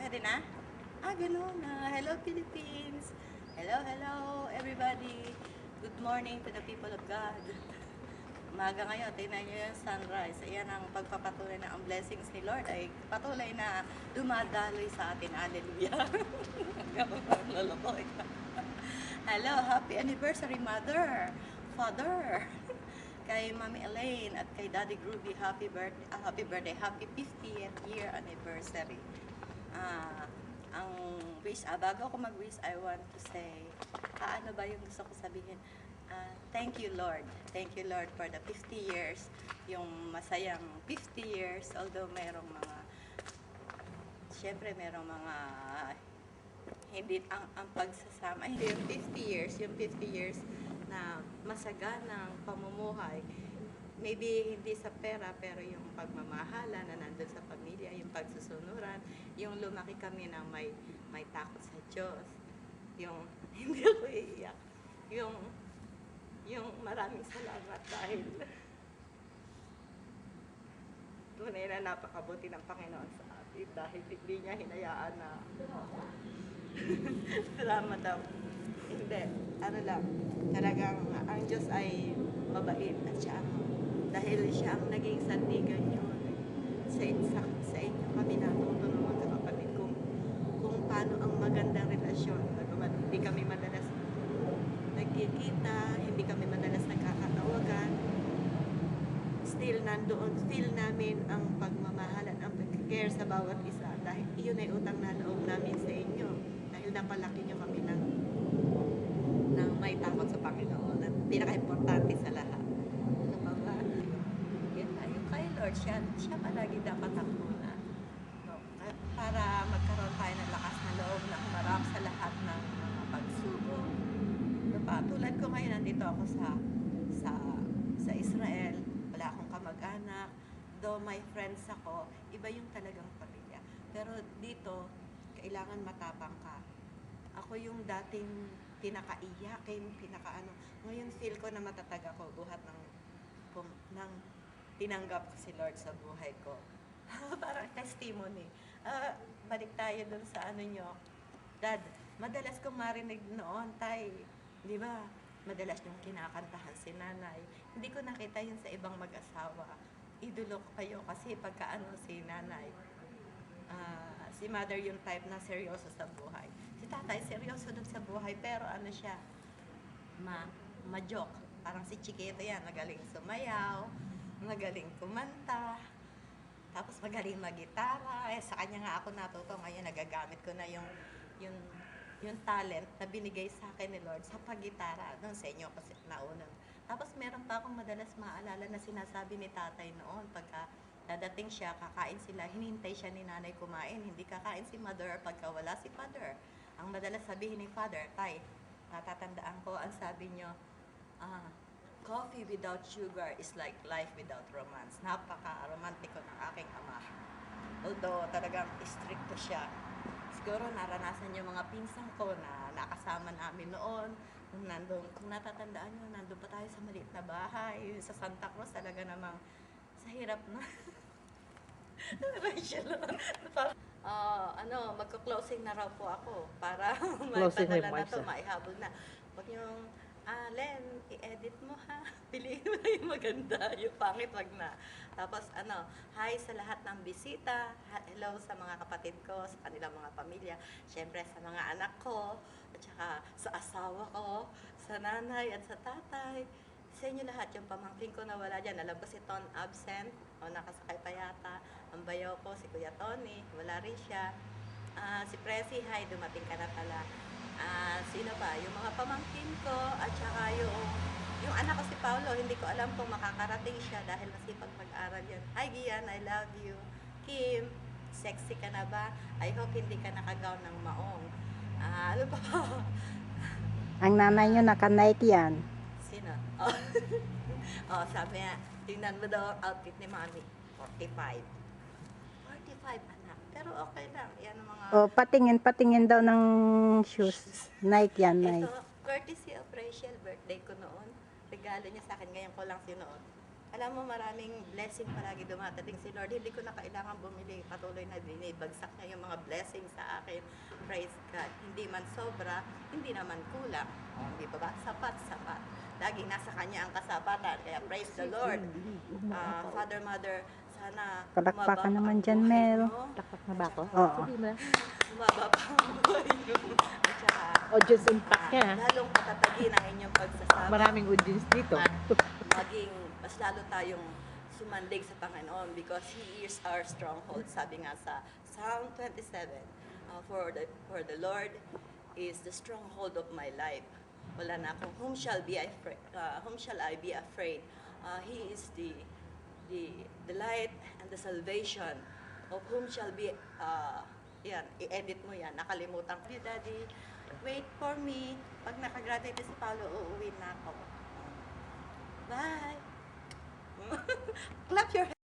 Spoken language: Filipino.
din na? Ganun na. Hello, Philippines! Hello, hello, everybody! Good morning to the people of God. Umaga ngayon, tingnan nyo yung sunrise. Ayan ang pagpapatunay na ang blessings ni Lord ay patuloy na dumadaloy sa atin. Hallelujah! Lolokoy. Hello, happy anniversary, Mother! Father! Kay Mami Elaine at kay Daddy Groovy, happy birthday, happy 50th year anniversary. Ang wish, bago ako mag-wish, I want to say, ano ba yung gusto ko sabihin? Thank you Lord. Thank you Lord for the 50 years, yung masayang 50 years, although merong mga, syempre merong mga, hindi ang pagsasama, hindi yung 50 years na masaganang pamumuhay. Maybe hindi sa pera, pero yung pagmamahala na nandun sa pamilya, yung pagsusunuran, yung lumaki kami ng may takot sa Diyos, yung hindi ako iiyak, yung maraming salamat dahil tunay na napakabuti ng Panginoon sa atin dahil hindi niya hinayaan na salamat daw. Hindi, ano lang, talagang ang Diyos ay mabait at siya dahil siya ang naging sandigan nyo sa inyo kami natuto ng mga kapatid kung paano ang magandang relasyon. Hindi kami madalas nagkikita, hindi kami madalas nagkakatawagan. Still nandoon, feel namin ang pagmamahalan, ang pag-care sa bawat isa dahil iyon ay utang na loob namin sa inyo dahil napalaki nyo kami ng may takot sa Panginoon at pinaka-importante sa lahat. Ano pa ba? Yan na, yung kay Lord, siya palagi dapat ang una. No? Para magkaroon tayo ng lakas na loob na humarap sa lahat ng mga pagsubok. No, tulad ko ngayon, nandito ako sa Israel, wala akong kamag-anak, though my friends ako, iba yung talagang pamilya. Pero dito, kailangan matapang ka. Ako yung dating pinakaiyakin, ngayon feel ko na matatag ako buhat ng tinanggap ko si Lord sa buhay ko. Parang testimony. Balik tayo dun sa ano nyo. Dad, madalas kong marinig noon, tay, di ba? Madalas yung kinakantahan si nanay. Hindi ko nakita yun sa ibang mag-asawa. Idolo ko kayo kasi pagkaano si nanay. Si mother yung type na seryoso sa buhay. Si tatay seryoso din sa buhay pero ano siya, ma-joke. Parang si Chiquito yan, magaling sumayaw, magaling kumanta, tapos magaling mag-gitara. Sa kanya nga ako natuto ngayon, nagagamit ko na yung talent na binigay sa akin ni Lord sa pag-gitara. Doon sa inyo kasi naunang. Tapos meron pa akong madalas maalala na sinasabi ni tatay noon pagka dadating siya, kakain sila, hinintay siya ni nanay kumain, hindi kakain si mother pagka wala si father. Ang madalas sabihin ni father, tay, natatandaan ko, ang sabi niyo, coffee without sugar is like life without romance. Napaka-romantiko ng aking ama. Although talagang stricto siya. Siguro naranasan yung mga pinsan ko na nakasama namin noon. Kung natatandaan nyo, nandun pa tayo sa maliit na bahay. Sa Santa Cruz talaga namang sa hirap na. Magko-closing na raw po ako para maipadala na to, maihabol na. Huwag niyong, Len, i-edit mo ha. Piliin mo na yung maganda, yung pangit wag na. Tapos hi sa lahat ng bisita, hello sa mga kapatid ko, sa kanilang mga pamilya, syempre sa mga anak ko, at saka sa asawa ko, sa nanay at sa tatay. Sa inyo lahat, yung pamangkin ko na wala dyan, alam ko si Ton absent, o nakasakay pa yata, ang bayaw ko, si Kuya Tony, wala rin siya, si Presi, hi, dumating ka na pala, sino ba, yung mga pamangkin ko, at saka yung anak ko si Paolo, hindi ko alam kung makakarating siya dahil masipag mag-aral yan. Hi Gian, I love you. Kim, sexy ka na ba? I hope hindi ka nakagaw ng maong. Ano ba? Ang nanay nyo naka-Nike yan. Sino? Sabi niya, tingnan mo daw ang outfit ni Mami. 45. 45, anak. Pero okay lang. Yan ang mga... Patingin daw ng shoes. Nike yan, Nike. Ito, courtesy of Rachel, birthday ko noon. Regalo niya sa akin, ngayon ko lang sinuot. Alam mo, maraming blessing palagi dumatating si Lord. Hindi ko na kailangan bumili. Patuloy na dinibagsak niya yung mga blessing sa akin. Praise God. Hindi man sobra, hindi naman kulang. O, di ba ba? Sapat, sapat. Laging nasa Kanya ang kasapatan. Kaya praise the Lord. Father, Mother, sana Palakpakan umaba naman ang dyan, buhay Mel. niyo. Takot na ba ako? Oo. Sige na. Umaba pa ang buhay niyo. At saka, Audience impact yan. lalong patatagin ang inyong pagsasama. Maraming audience dito. At maging mas lalo tayong sumandig sa Panginoon because He is our stronghold. Sabi nga sa Psalm 27, for the Lord is the stronghold of my life. Wala na akong whom shall I be afraid? He is the light and the salvation of whom shall be yan, i-edit mo yan. Nakalimutan ko. Daddy, wait for me. Pag nakagraduate si Paolo, uuwi na ako. Bye! Clap your hands.